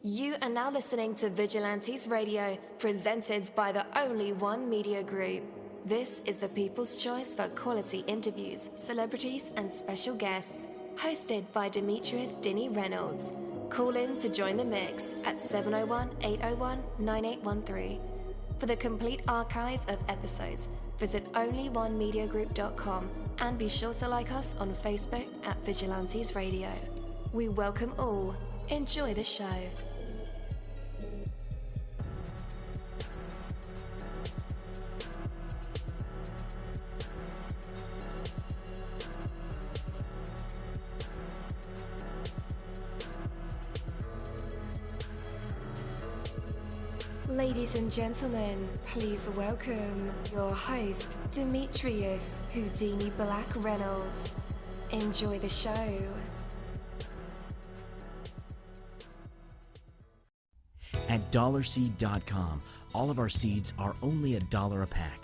You are now listening to Vigilantes Radio, presented by the Only One Media Group. This is the people's choice for quality interviews, celebrities, and special guests. Hosted by Demetrius Dinny Reynolds. Call in to join the mix at 701-801-9813. For the complete archive of episodes, visit onlyonemediagroup.com and be sure to like us on Facebook at Vigilantes Radio. We welcome all. Enjoy the show. Ladies and gentlemen, please welcome your host, Demetrius Houdini Black Reynolds. Enjoy the show. At dollarseed.com, all of our seeds are only $1 a pack.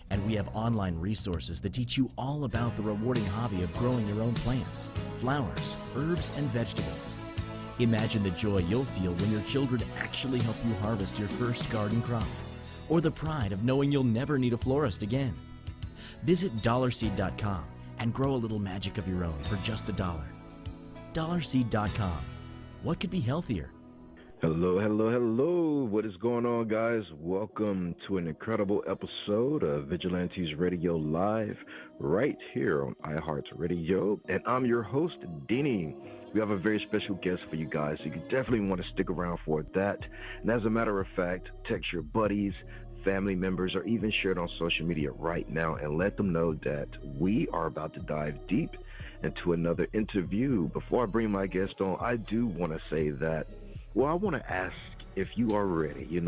And we have online resources that teach you all about the rewarding hobby of growing your own plants, flowers, herbs, and vegetables. Imagine the joy you'll feel when your children actually help you harvest your first garden crop, or the pride of knowing you'll never need a florist again. Visit dollarseed.com and grow a little magic of your own for just $1. Dollarseed.com. What could be healthier? Hello. What is going on, guys? Welcome to an incredible episode of Vigilantes Radio Live right here on iHeartRadio. And I'm your host, Denny. We have a very special guest for you guys, so you definitely want to stick around for that. And as a matter of fact, text your buddies, family members, or even share it on social media right now and let them know that we are about to dive deep into another interview. Before I bring my guest on, I do want to say that, well, I want to ask if you are ready.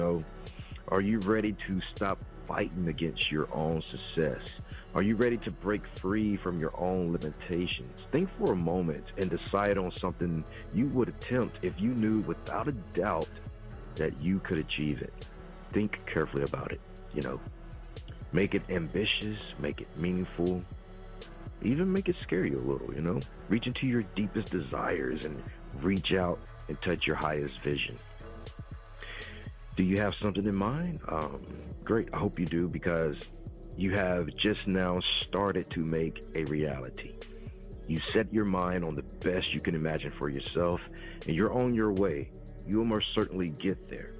Are you ready to stop fighting against your own success? Are you ready to break free from your own limitations? Think for a moment and decide on something you would attempt if you knew without a doubt that you could achieve it. Think carefully about it, Make it ambitious, make it meaningful, even make it scary a little, Reach into your deepest desires and reach out and touch your highest vision. Do you have something in mind? Great, I hope you do, because you have just now started to make a reality. You set your mind on the best you can imagine for yourself, and you're on your way. You'll most certainly get there.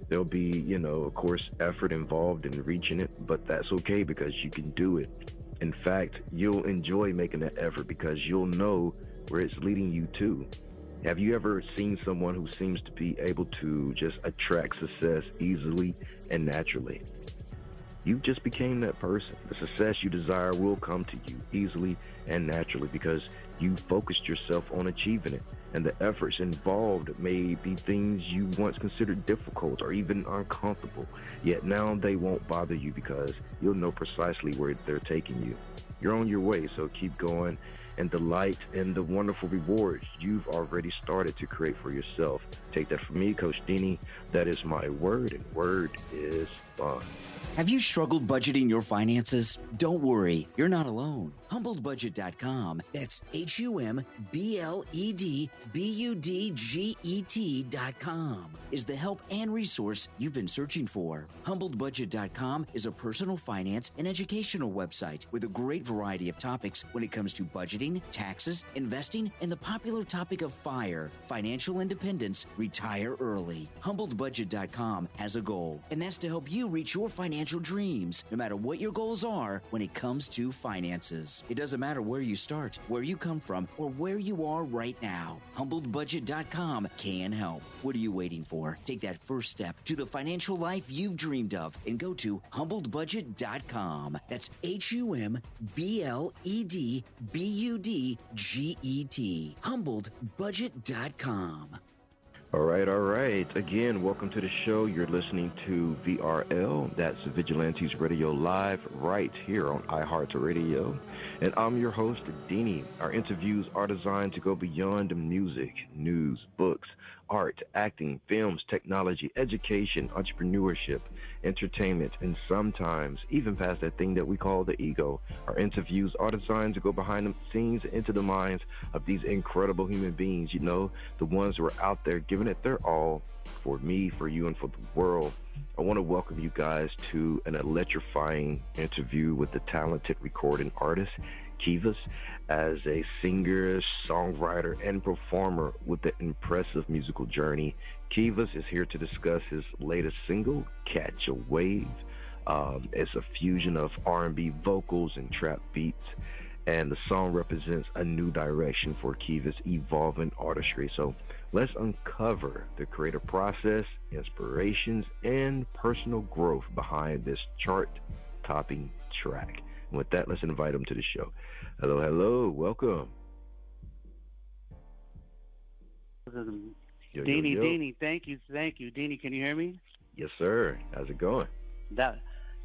There'll be, of course, effort involved in reaching it, but that's okay because you can do it. In fact, you'll enjoy making that effort because you'll know where it's leading you to. Have you ever seen someone who seems to be able to just attract success easily and naturally? You just became that person. The success you desire will come to you easily and naturally because you focused yourself on achieving it. And the efforts involved may be things you once considered difficult or even uncomfortable. Yet now they won't bother you because you'll know precisely where they're taking you. You're on your way, so keep going. And the light and the wonderful rewards you've already started to create for yourself. Take that from me, Coach Dini. That is my word, and word is fun. Have you struggled budgeting your finances? Don't worry, you're not alone. HumbledBudget.com, that's HumbledBudget.com, is the help and resource you've been searching for. HumbledBudget.com is a personal finance and educational website with a great variety of topics when it comes to budgeting, taxes, investing, and the popular topic of FIRE, financial independence, retire early. HumbledBudget.com has a goal, and that's to help you reach your financial dreams, no matter what your goals are when it comes to finances. It doesn't matter where you start, where you come from, or where you are right now. HumbledBudget.com can help. What are you waiting for? Take that first step to the financial life you've dreamed of and go to HumbledBudget.com. That's HumbledBudget. HumbledBudget.com. All right. Again, welcome to the show. You're listening to VRL. That's Vigilantes Radio Live right here on iHeartRadio. And I'm your host, Dini. Our interviews are designed to go beyond the music, news, books, art, acting, films, technology, education, entrepreneurship, entertainment, and sometimes even past that thing that we call the ego. Our interviews are designed to go behind the scenes into the minds of these incredible human beings, the ones who are out there giving it their all for me, for you, and for the world. I want to welcome you guys to an electrifying interview with the talented recording artist, Keyvous. As a singer, songwriter, and performer with an impressive musical journey, Keyvous is here to discuss his latest single, Catch a Wave. It's a fusion of R&B vocals and trap beats, and the song represents a new direction for Keyvous' evolving artistry. So let's uncover the creative process, inspirations, and personal growth behind this chart-topping track. And with that, let's invite him to the show. Hello, welcome. Deanie, thank you. Deanie, can you hear me? Yes, sir. How's it going?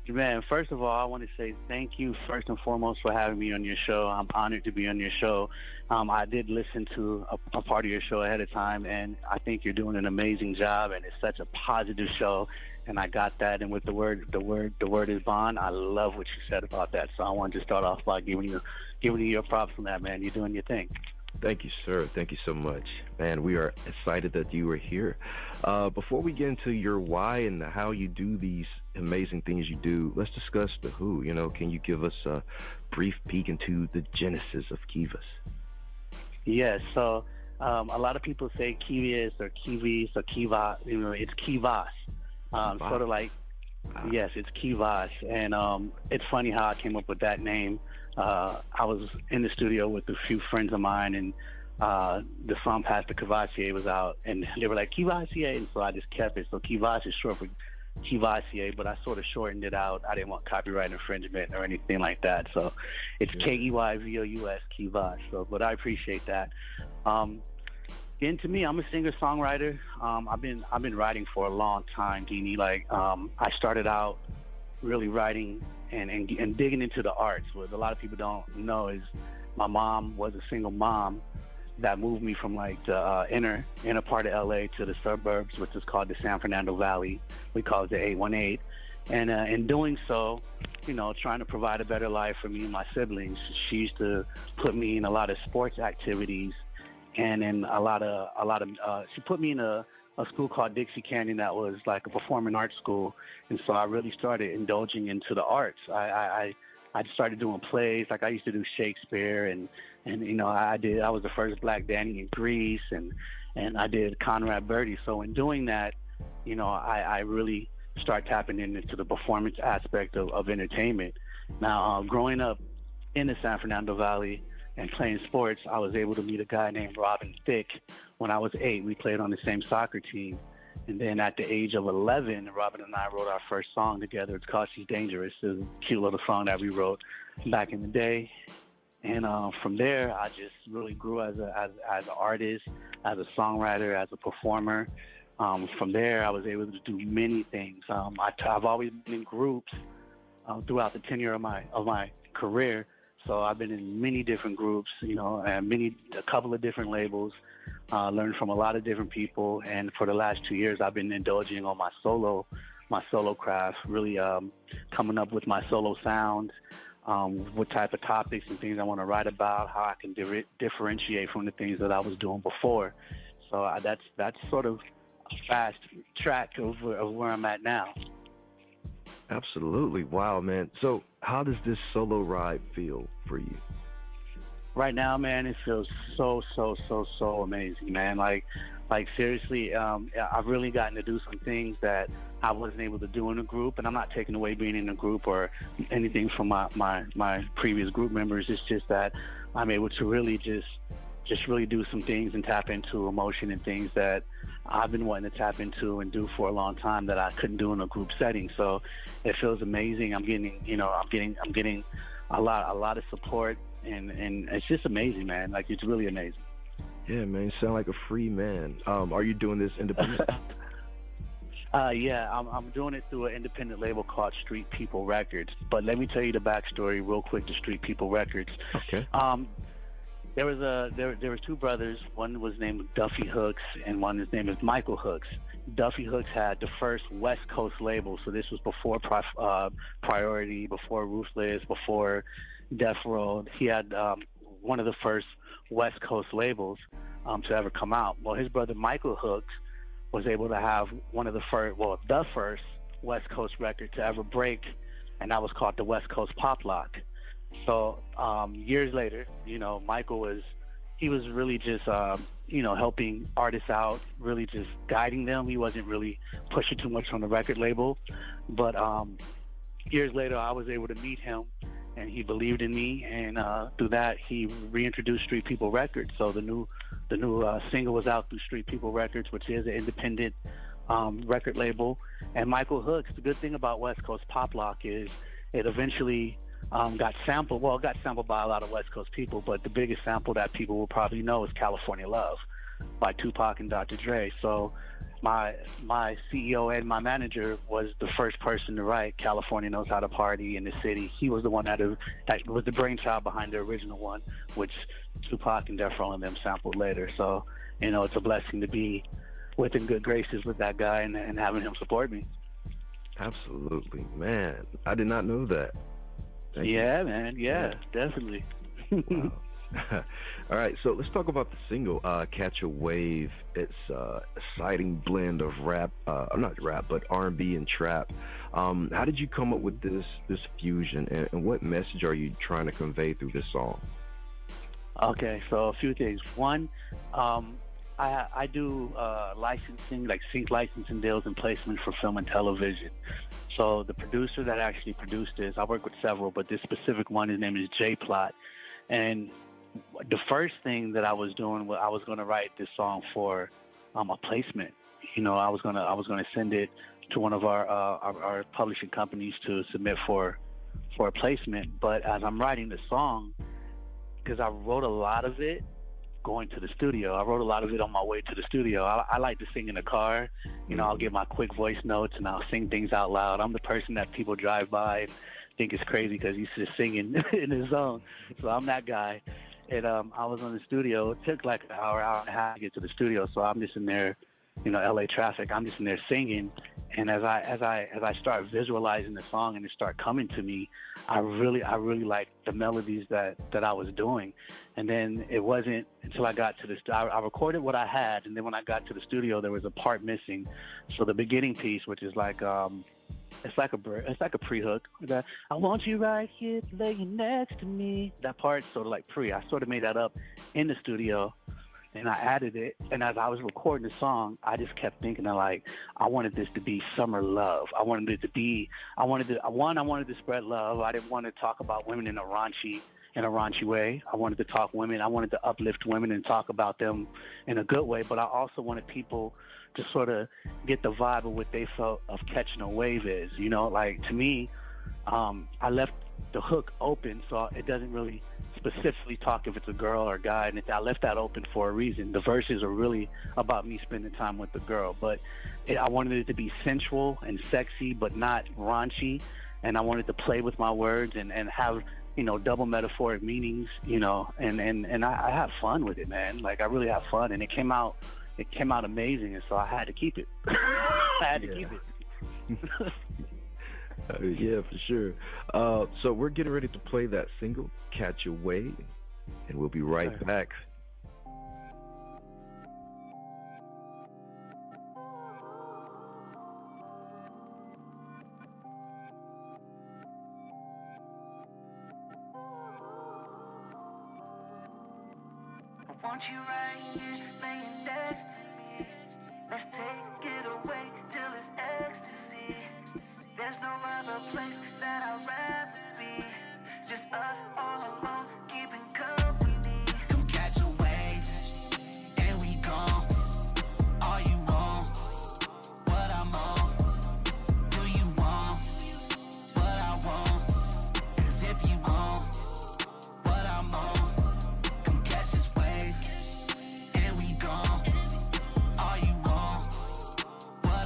Man, first of all, I want to say thank you first and foremost for having me on your show. I'm honored to be on your show. I did listen to a part of your show ahead of time, and I think you're doing an amazing job, and it's such a positive show, and I got that. And with the word is bond, I love what you said about that. So I wanted to start off by giving you your props on that, man. You're doing your thing. Thank you, sir. Thank you so much. Man, we are excited that you are here. Before we get into your why and how you do these amazing things you do, let's discuss the who. Can you give us a brief peek into the genesis of Keyvous? Yes. So a lot of people say Keyvous or Keyvous or Keyvous. It's Keyvous. Sort of like, yes, it's Keyvous. And it's funny how I came up with that name. I was in the studio with a few friends of mine, and the song Pastor Cavassier was out, and they were like, Keyvassier, and so I just kept it. So Keyvous is short for Keyvassier, but I sort of shortened it out. I didn't want copyright infringement or anything like that. So it's Keyvous, Keyvous. So, but I appreciate that. Getting to me, I'm a singer-songwriter. I've been writing for a long time, Deanie. I started out really writing and digging into the arts. What a lot of people don't know is my mom was a single mom that moved me from the inner part of LA to the suburbs, which is called the San Fernando Valley. We call it the 818. And in doing so, trying to provide a better life for me and my siblings, she used to put me in a lot of sports activities, and in she put me in a school called Dixie Canyon that was like a performing arts school. And so I really started indulging into the arts. I started doing plays. Like I used to do Shakespeare, and I was the first Black Danny in Greece, and I did Conrad Birdie. So in doing that, I really start tapping into the performance aspect of entertainment. Now, growing up in the San Fernando Valley and playing sports, I was able to meet a guy named Robin Thicke. When I was 8, we played on the same soccer team. And then at the age of 11, Robin and I wrote our first song together. It's called She's Dangerous. It's a cute little song that we wrote back in the day. And from there, I just really grew as an artist, as a songwriter, as a performer. From there, I was able to do many things. I've always been in groups throughout the tenure of my career. So I've been in many different groups, and a couple of different labels, learned from a lot of different people. And for the last 2 years, I've been indulging on my solo craft, really coming up with my solo sounds, what type of topics and things I want to write about, how I can differentiate from the things that I was doing before. So that's sort of a fast track of where I'm at now. Absolutely. Wow, man. So how does this solo ride feel for you? Right now, man, it feels so amazing, man. Like seriously, I've really gotten to do some things that I wasn't able to do in a group, and I'm not taking away being in a group or anything from my previous group members. It's just that I'm able to really just really do some things and tap into emotion and things that I've been wanting to tap into and do for a long time that I couldn't do in a group setting. So it feels amazing. I'm getting a lot of support, and it's just amazing, man. Like, it's really amazing. Yeah, man, you sound like a free man. Are you doing this independent? Yeah, I'm doing it through an independent label called Street People Records. But let me tell you the backstory real quick to Street People Records. Okay. there were two brothers. One was named Duffy Hooks, and his name is Michael Hooks. Duffy Hooks had the first West Coast label, so this was before Priority, before Ruthless, before Death Row. He had one of the first West Coast labels to ever come out. Well, his brother Michael Hooks was able to have one of the first West Coast record to ever break, and that was called the West Coast Pop Lock. So years later, Michael was really just helping artists out, really just guiding them. He wasn't really pushing too much on the record label, but years later I was able to meet him, and he believed in me, and through that he reintroduced Street People Records. So the new single was out through Street People Records, which is an independent record label. And Michael Hooks, the good thing about West Coast Pop Lock is it eventually got sampled. Well, it got sampled by a lot of West Coast people, but the biggest sample that people will probably know is California Love by Tupac and Dr. Dre. So my CEO and my manager was the first person to write California Knows How to Party in the City. He was the one that was the brainchild behind the original one, which Tupac and Death Row and them sampled later. So, it's a blessing to be within good graces with that guy and having him support me. Absolutely, man. I did not know that. Thank you. Man. Yeah, definitely. Wow. All right, so let's talk about the single, Catch a Wave. It's a exciting blend of rap, not rap, but R&B and trap. How did you come up with this fusion, and what message are you trying to convey through this song? Okay, so a few things. One, I do licensing, like sync licensing deals and placement for film and television. So the producer that actually produced this, I work with several, but this specific one, his name is J Plot. And the first thing that I was doing was I was going to write this song for a placement. I was gonna send it to one of our publishing companies to submit for a placement. But as I'm writing the song, because I wrote a lot of it going to the studio. I wrote a lot of it on my way to the studio. I like to sing in the car. I'll get my quick voice notes and I'll sing things out loud. I'm the person that people drive by and think is crazy because he's just singing in his zone. So I'm that guy. And I was on the studio. It took like an hour and a half to get to the studio. So I'm just in there, LA traffic. I'm just in there singing. And as I start visualizing the song and it start coming to me, I really liked the melodies that I was doing. And then it wasn't until I got to I recorded what I had, and then when I got to the studio, there was a part missing. So the beginning piece, which is like it's like a pre-hook. I want you right here laying next to me. That part's sort of like pre. I sort of made that up in the studio, and I added it. And as I was recording the song, I just kept thinking of I wanted this to be summer love. I wanted to spread love. I didn't want to talk about women in a raunchy way. I wanted to talk women. I wanted to uplift women and talk about them in a good way. But I also wanted people to sort of get the vibe of what they felt of catching a wave is. To me, I left the hook open, so it doesn't really specifically talk if it's a girl or a guy, and I left that open for a reason. The verses are really about me spending time with the girl, but I wanted it to be sensual and sexy, but not raunchy, and I wanted to play with my words and have double metaphoric meanings, and I have fun with it, man. I really have fun, and it came out amazing, and so I had to keep it. Keep it. Yeah, for sure. So we're getting ready to play that single, Catch a Wave, and we'll be right back. I want you right here, laying next to me. Let's take it away till it's ecstasy. There's no other place that I'd rather be. Just us all alone, keeping company. Come catch a wave, and we gone. All you want, what I'm on. Do you want what I want? 'Cause if you want what I'm on, come catch this wave, and we gone. All you want, what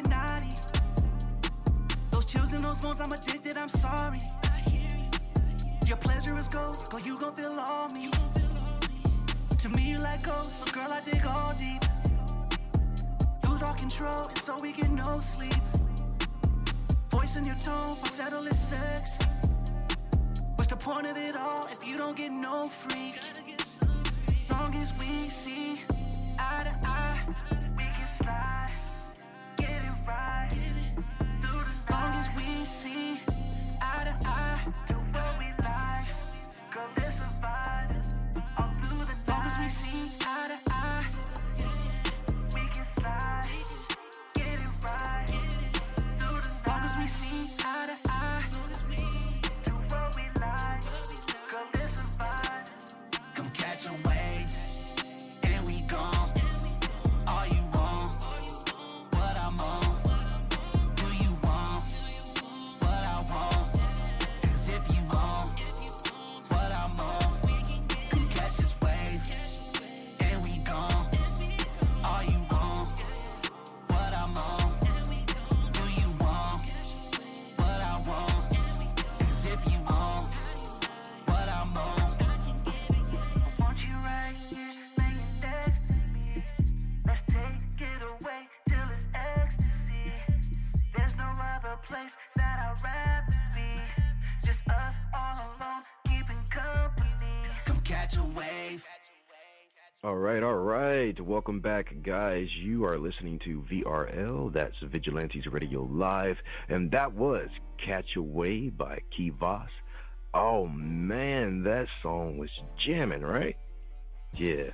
naughty. Those chills and those moans, I'm addicted, I'm sorry. Your pleasure is ghost, but you gon' feel all me. To me, you like ghosts, so girl, I dig all deep. Lose all control, and so we get no sleep. Voice in your tone, falsetto is sexy. What's the point of it all if you don't get no freak? Long as we see eye to eye, we can slide, get it right. Long as we see eye to eye, do what we like. Girl, it's a vibe all through the night. Long as we see eye to eye, we can slide, get it right. Long as we see eye to eye, do what we like. Girl, it's a vibe. Come catch a wave, and we gone. All you want, what I'm on. Do you want what I want? 'Cause if you want what I'm on, come catch this wave, and we gone. All you want, what I'm on. Do you want what I want? 'Cause if you want what I'm on, I want you right here, laying next to me. Let's take it away till it's ecstasy. There's no other place that I'd rather be. Just us all alone, keeping company. Come catch a wave. All right. Welcome back, guys. You are listening to VRL, that's Vigilantes Radio Live, and that was Catch a Wave by Keyvous. Oh, man, that song was jamming, right? Yeah.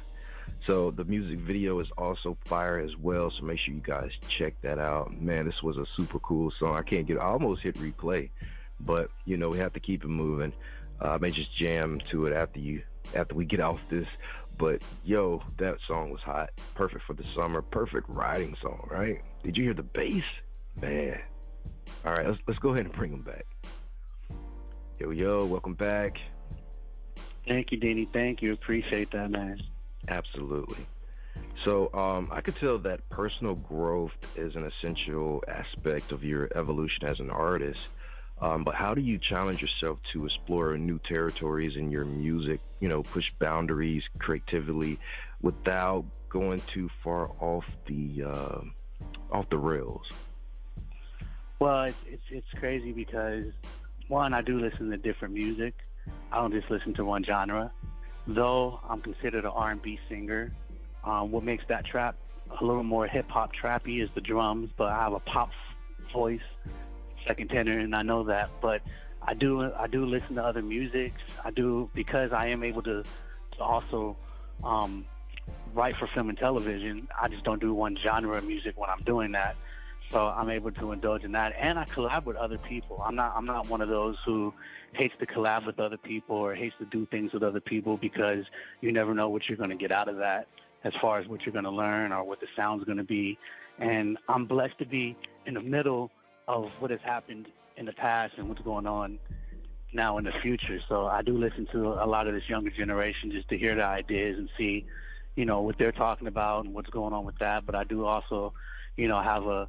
So the music video is also fire as well, so make sure you guys check that out. Man, this was a super cool song. I almost hit replay, but, you know, we have to keep it moving. I may just jam to it after we get off this. But, yo, that song was hot. Perfect for the summer. Perfect riding song, right? Did you hear the bass? Man. All right, let's go ahead and bring them back. Yo, welcome back. Thank you, Danny. Thank you. Appreciate that, man. Absolutely. So I could tell that personal growth is an essential aspect of your evolution as an artist. But how do you challenge yourself to explore new territories in your music, you know, push boundaries creatively without going too far off the rails? Well, it's crazy because, one, I do listen to different music. I don't just listen to one genre. Though I'm considered an R&B singer, what makes that trap a little more hip-hop trappy is the drums, but I have a pop voice, second tenor, and I know that. But I do listen to other musics. I do, because I am able to also write for film and television. I just don't do one genre of music when I'm doing that. So I'm able to indulge in that, and I collab with other people. I'm not one of those who hates to collab with other people or hates to do things with other people, because you never know what you're going to get out of that as far as what you're going to learn or what the sound's going to be. And I'm blessed to be in the middle of what has happened in the past and what's going on now in the future. So I do listen to a lot of this younger generation just to hear the ideas and see, you know, what they're talking about and what's going on with that. But I do also, you know, have a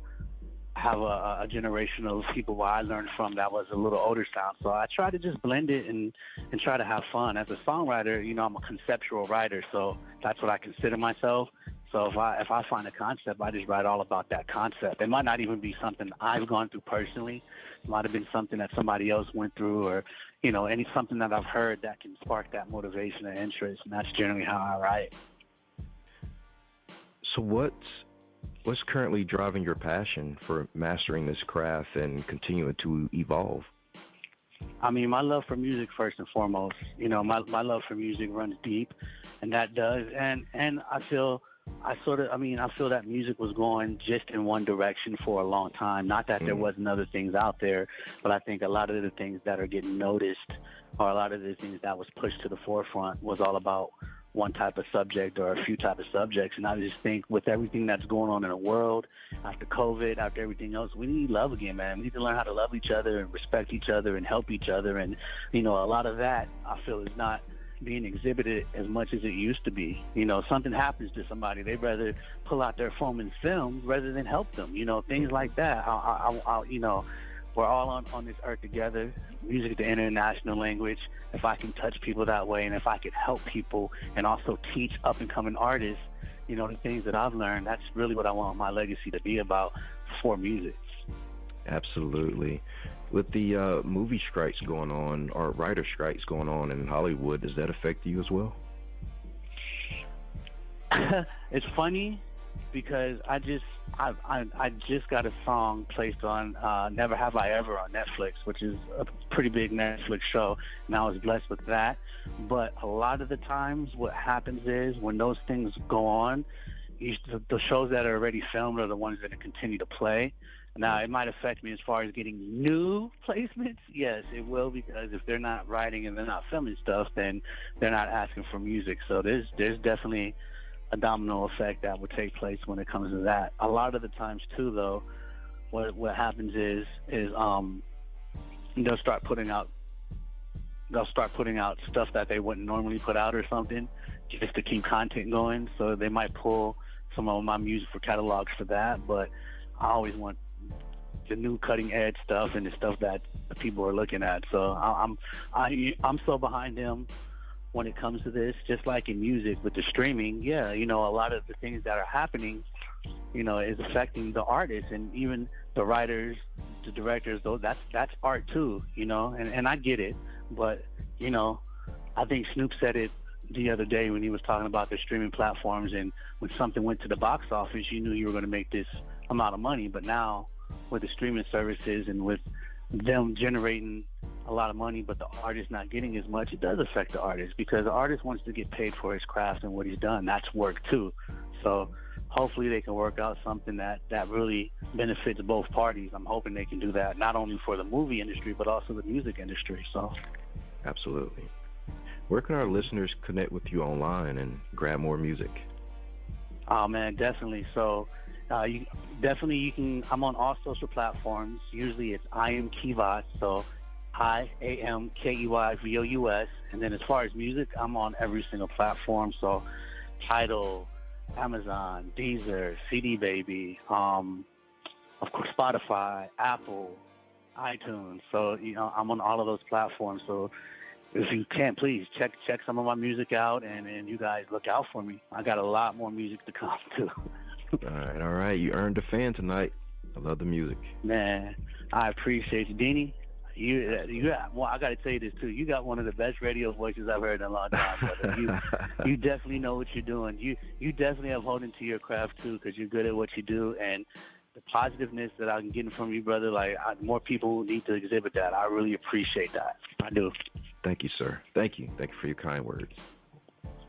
generation of people where I learned from that was a little older sound. So I try to just blend it and try to have fun. As a songwriter, you know, I'm a conceptual writer, so that's what I consider myself. So if I find a concept, I just write all about that concept. It might not even be something I've gone through personally. It might have been something that somebody else went through, or, you know, something that I've heard that can spark that motivation and interest, and that's generally how I write. So what's currently driving your passion for mastering this craft and continuing to evolve? I mean, my love for music, first and foremost. You know, my love for music runs deep, and that does. And I feel that music was going just in one direction for a long time. Not that there wasn't other things out there, but I think a lot of the things that are getting noticed, or a lot of the things that was pushed to the forefront, was all about one type of subject or a few type of subjects. And I just think with everything that's going on in the world, after COVID, after everything else, we need love again, man. We need to learn how to love each other and respect each other and help each other. And, you know, a lot of that I feel is not being exhibited as much as it used to be. Something happens to somebody, they'd rather pull out their phone and film rather than help them. Things like that. We're all on this earth together. Music is the international language. If I can touch people that way, and if I could help people and also teach up-and-coming artists, the things that I've learned, that's really what I want my legacy to be about for music. Absolutely. With the movie strikes going on, or writer strikes going on in Hollywood, does that affect you as well? It's funny because I just got a song placed on Never Have I Ever on Netflix, which is a pretty big Netflix show, and I was blessed with that. But a lot of the times what happens is when those things go on, the shows that are already filmed are the ones that continue to play. Now, it might affect me as far as getting new placements. Yes, it will, because if they're not writing and they're not filming stuff, then they're not asking for music. So there's definitely a domino effect that would take place when it comes to that. A lot of the times, too, though, what happens is they'll start putting out stuff that they wouldn't normally put out or something, just to keep content going. So they might pull some of my music for catalogs for that, but I always want the new cutting edge stuff and the stuff that the people are looking at. So I'm so behind them when it comes to this. Just like in music with the streaming, yeah, a lot of the things that are happening, is affecting the artists and even the writers, the directors. Though that's art too, and I get it, but I think Snoop said it the other day when he was talking about the streaming platforms, and when something went to the box office, you knew you were going to make this amount of money. But now with the streaming services and with them generating a lot of money, but the artist not getting as much, it does affect the artist, because the artist wants to get paid for his craft and what he's done. That's work too. So hopefully they can work out something that really benefits both parties. I'm hoping they can do that, not only for the movie industry, but also the music industry. So absolutely. Where can our listeners connect with you online and grab more music? Oh man, definitely. So you can. I'm on all social platforms. Usually it's I am Keyvous, so IAMKEYVOUS. And then as far as music, I'm on every single platform. So Tidal, Amazon, Deezer, CD Baby, of course Spotify, Apple, iTunes. So I'm on all of those platforms. So if you can, please check some of my music out, and you guys look out for me. I got a lot more music to come too. All right. You earned a fan tonight. I love the music. Man, I appreciate you, Deanie. Well, I got to tell you this too. You got one of the best radio voices I've heard in a long time, brother. You definitely know what you're doing. You definitely have holding to your craft too, because you're good at what you do, and the positiveness that I'm getting from you, brother. More people need to exhibit that. I really appreciate that. I do. Thank you, sir. Thank you. Thank you for your kind words.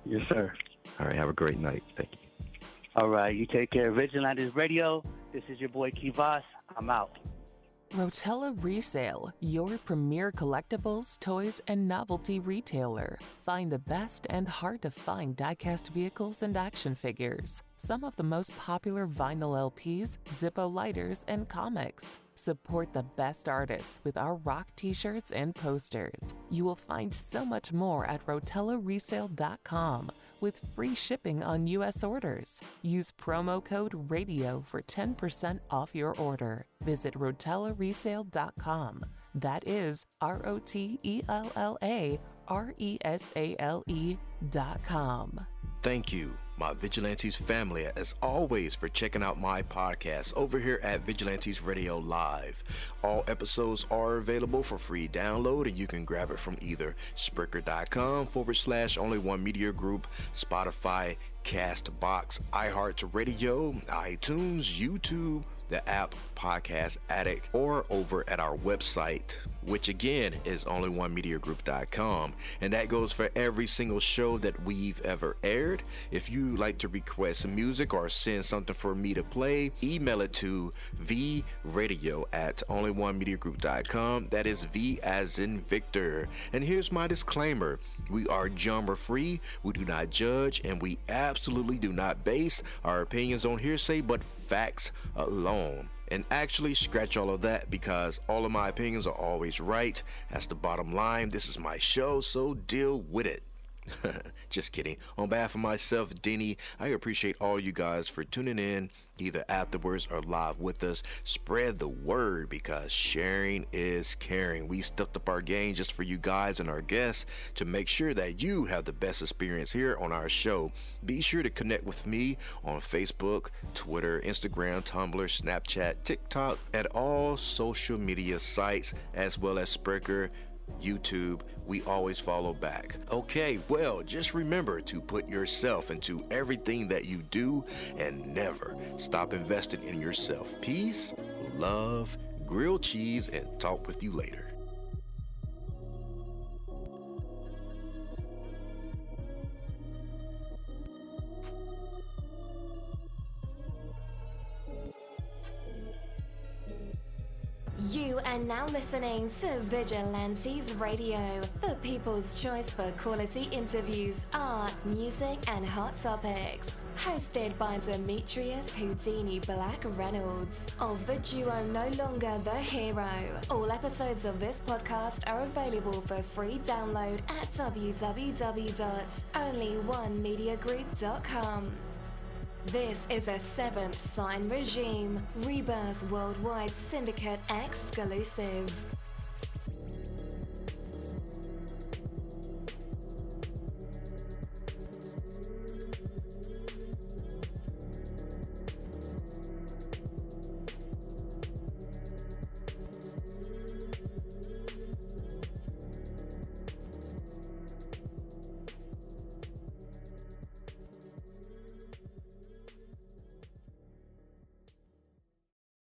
Yes, sir. All right. Have a great night. Thank you. All right. You take care. Vigilantes Radio. This is your boy Keyvous. I'm out. Rotella Resale, your premier collectibles, toys, and novelty retailer. Find the best and hard-to-find die-cast vehicles and action figures. Some of the most popular vinyl LPs, Zippo lighters, and comics. Support the best artists with our rock t-shirts and posters. You will find so much more at rotellaresale.com with free shipping on U.S. orders. Use promo code RADIO for 10% off your order. Visit rotellaresale.com. That is ROTELLARESALE.com. Thank you, my Vigilantes family, as always, for checking out my podcast over here at Vigilantes Radio Live. All episodes are available for free download, and you can grab it from either Spreaker.com/Only1Media Group, Spotify, Castbox, iHeartRadio, iTunes, YouTube, the app Podcast Addict, or over at our website, which again is only1mediagroup.com, and that goes for every single show that we've ever aired. If you like to request some music or send something for me to play, email it to vradio@only1mediagroup.com. That is V as in Victor. And here's my disclaimer: we are genre free, we do not judge, and we absolutely do not base our opinions on hearsay but facts alone. And actually, scratch all of that, because all of my opinions are always right. That's the bottom line. This is my show, so deal with it. Just kidding. On behalf of myself, Denny, I appreciate all you guys for tuning in, either afterwards or live with us. Spread the word because sharing is caring. We stepped up our game just for you guys and our guests to make sure that you have the best experience here on our show. Be sure to connect with me on Facebook, Twitter, Instagram, Tumblr, Snapchat, TikTok, at all social media sites, as well as Spreaker, YouTube. We always follow back. Okay, well, just remember to put yourself into everything that you do and never stop investing in yourself. Peace, love, grilled cheese, and talk with you later. You are now listening to Vigilantes Radio, the people's choice for quality interviews, art, music, and hot topics. Hosted by Demetrius Houdini Black Reynolds of the duo No Longer the Hero. All episodes of this podcast are available for free download at www.onlyonemediagroup.com. This is a Seventh Sign Regime Rebirth Worldwide Syndicate exclusive.